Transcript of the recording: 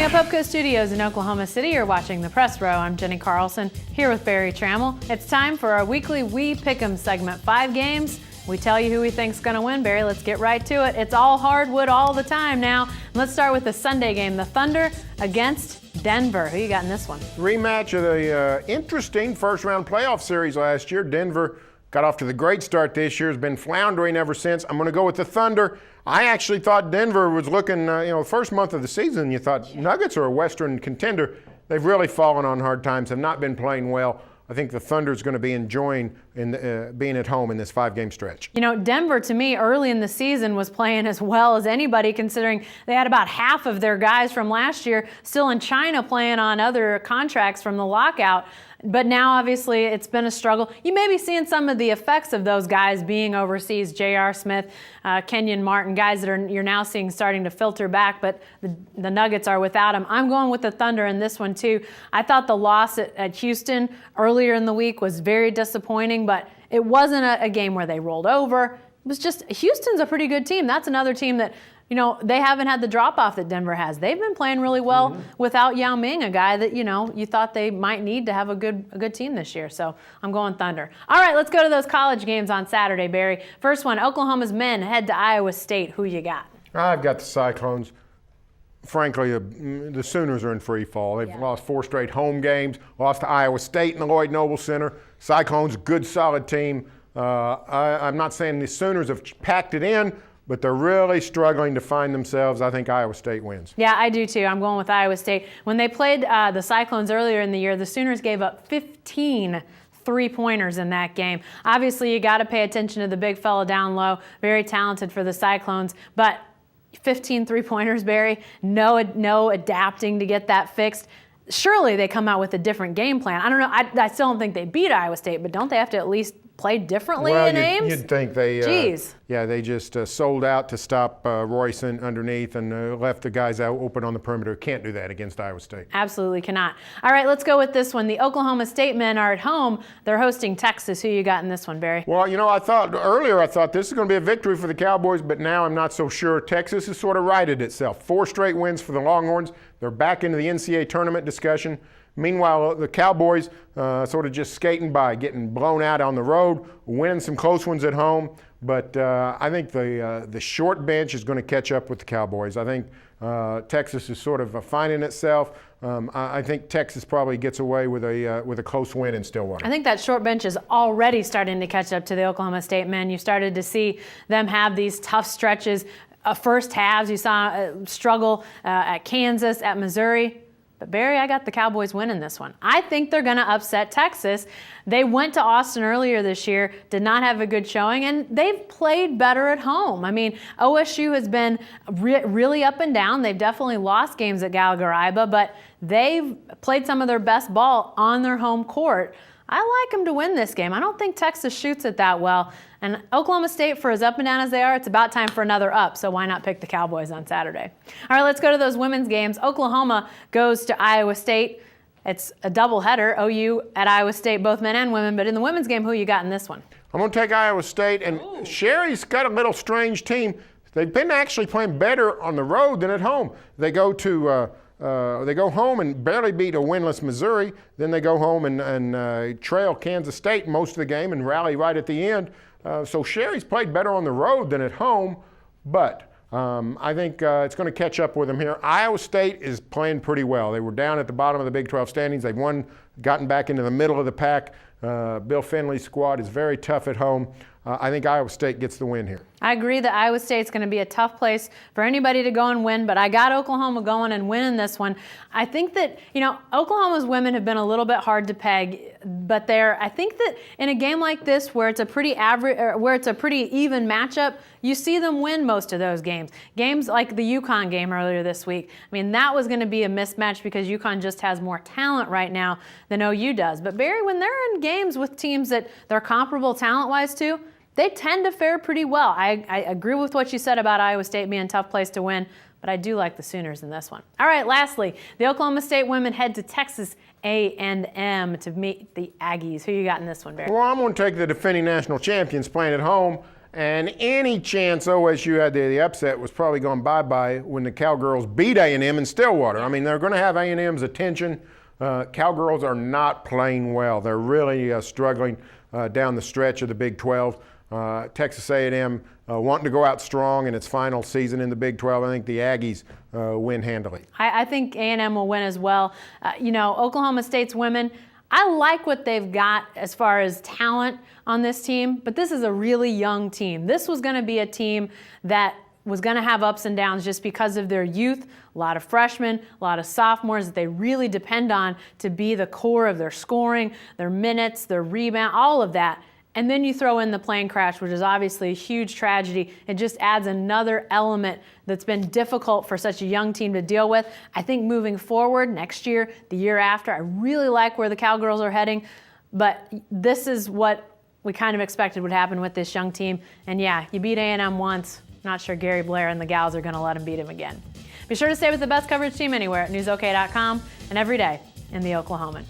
the Pubco Studios in Oklahoma City, you're watching The Press Row. I'm Jenny Carlson, here with Barry Trammell. It's time for our weekly We Pick 'em segment. 5 games. We tell you who we think's going to win. Barry, let's get right to it. It's all hardwood all the time now. Let's start with the Sunday game, the Thunder against Denver. Who you got in this one? Rematch of the interesting first-round playoff series last year. Denver got off to the great start this year, has been floundering ever since. I'm going to go with the Thunder. I actually thought Denver was looking, first month of the season, you thought Nuggets are a Western contender. They've really fallen on hard times, have not been playing well. I think the Thunder's going to be enjoying being at home in this 5-game stretch. You know, Denver, to me, early in the season was playing as well as anybody, considering they had about half of their guys from last year still in China playing on other contracts from the lockout. But now, obviously, it's been a struggle. You may be seeing some of the effects of those guys being overseas. J.R. Smith, Kenyon Martin, guys that you're now seeing starting to filter back, but the Nuggets are without them. I'm going with the Thunder in this one, too. I thought the loss at Houston earlier in the week was very disappointing, but it wasn't a game where they rolled over. It was just, Houston's a pretty good team. That's another team that, they haven't had the drop-off that Denver has. They've been playing really well without Yao Ming, a guy that, you thought they might need to have a good team this year. So I'm going Thunder. All right, let's go to those college games on Saturday, Barry. First one, Oklahoma's men head to Iowa State. Who you got? I've got the Cyclones. Frankly, the Sooners are in free fall. They've lost 4 straight home games, lost to Iowa State in the Lloyd Noble Center. Cyclones, good, solid team. I'm not saying the Sooners have packed it in, but they're really struggling to find themselves. I think Iowa State wins. Yeah, I do too. I'm going with Iowa State. When they played the Cyclones earlier in the year, the Sooners gave up 15 3-pointers in that game. Obviously, you got to pay attention to the big fella down low. Very talented for the Cyclones, but 15 3-pointers, Barry, no adapting to get that fixed. Surely they come out with a different game plan. I don't know. I still don't think they beat Iowa State, but don't they have to at least play differently in Ames? You'd think they. Jeez. They just sold out to stop Royce underneath and left the guys out open on the perimeter. Can't do that against Iowa State. Absolutely cannot. All right, let's go with this one. The Oklahoma State men are at home. They're hosting Texas. Who you got in this one, Barry? Well, I thought this is going to be a victory for the Cowboys, but now I'm not so sure. Texas has sort of righted itself. 4 straight wins for the Longhorns. They're back into the NCAA tournament discussion. Meanwhile, the Cowboys sort of just skating by, getting blown out on the road, winning some close ones at home. But I think the short bench is going to catch up with the Cowboys. I think Texas is sort of finding itself. I think Texas probably gets away with a close win in Stillwater. I think that short bench is already starting to catch up to the Oklahoma State men. You started to see them have these tough stretches. First halves, you saw struggle at Kansas, at Missouri. But Barry, I got the Cowboys winning this one. I think they're going to upset Texas. They went to Austin earlier this year, did not have a good showing, and they've played better at home. I mean, OSU has been really up and down. They've definitely lost games at Galgaraiba, but they've played some of their best ball on their home court. I like them to win this game. I don't think Texas shoots it that well. And Oklahoma State, for as up and down as they are, it's about time for another up, so why not pick the Cowboys on Saturday? All right, let's go to those women's games. Oklahoma goes to Iowa State. It's a doubleheader, OU at Iowa State, both men and women. But in the women's game, who you got in this one? I'm going to take Iowa State, and Sherry's got a little strange team. They've been actually playing better on the road than at home. They go home and barely beat a winless Missouri. Then they go home and trail Kansas State most of the game and rally right at the end. So Sherry's played better on the road than at home, but I think it's going to catch up with them here. Iowa State is playing pretty well. They were down at the bottom of the Big 12 standings. They've gotten back into the middle of the pack. Bill Finley's squad is very tough at home. I think Iowa State gets the win here. I agree that Iowa State's going to be a tough place for anybody to go and win, but I got Oklahoma going and winning this one. I think that, Oklahoma's women have been a little bit hard to peg, but I think that in a game like this where it's a pretty even matchup, you see them win most of those games. Games like the UConn game earlier this week. I mean, that was going to be a mismatch because UConn just has more talent right now than OU does. But Barry, when they're in games with teams that they're comparable talent-wise to, they tend to fare pretty well. I agree with what you said about Iowa State being a tough place to win, but I do like the Sooners in this one. All right, lastly, the Oklahoma State women head to Texas A&M to meet the Aggies. Who you got in this one, Barry? Well, I'm going to take the defending national champions playing at home. And any chance OSU had the upset was probably gone bye-bye when the Cowgirls beat A&M in Stillwater. I mean, they're going to have A&M's attention. Cowgirls are not playing well. They're really struggling down the stretch of the Big 12. Texas A&M wanting to go out strong in its final season in the Big 12. I think the Aggies win handily. I think A&M will win as well. Oklahoma State's women, I like what they've got as far as talent on this team, but this is a really young team. This was going to be a team that was going to have ups and downs just because of their youth, a lot of freshmen, a lot of sophomores that they really depend on to be the core of their scoring, their minutes, their rebound, all of that. And then you throw in the plane crash, which is obviously a huge tragedy. It just adds another element that's been difficult for such a young team to deal with. I think moving forward next year, the year after, I really like where the Cowgirls are heading. But this is what we kind of expected would happen with this young team. And yeah, you beat A&M once. Not sure Gary Blair and the gals are going to let him beat him again. Be sure to stay with the best coverage team anywhere at newsok.com and every day in the Oklahoman.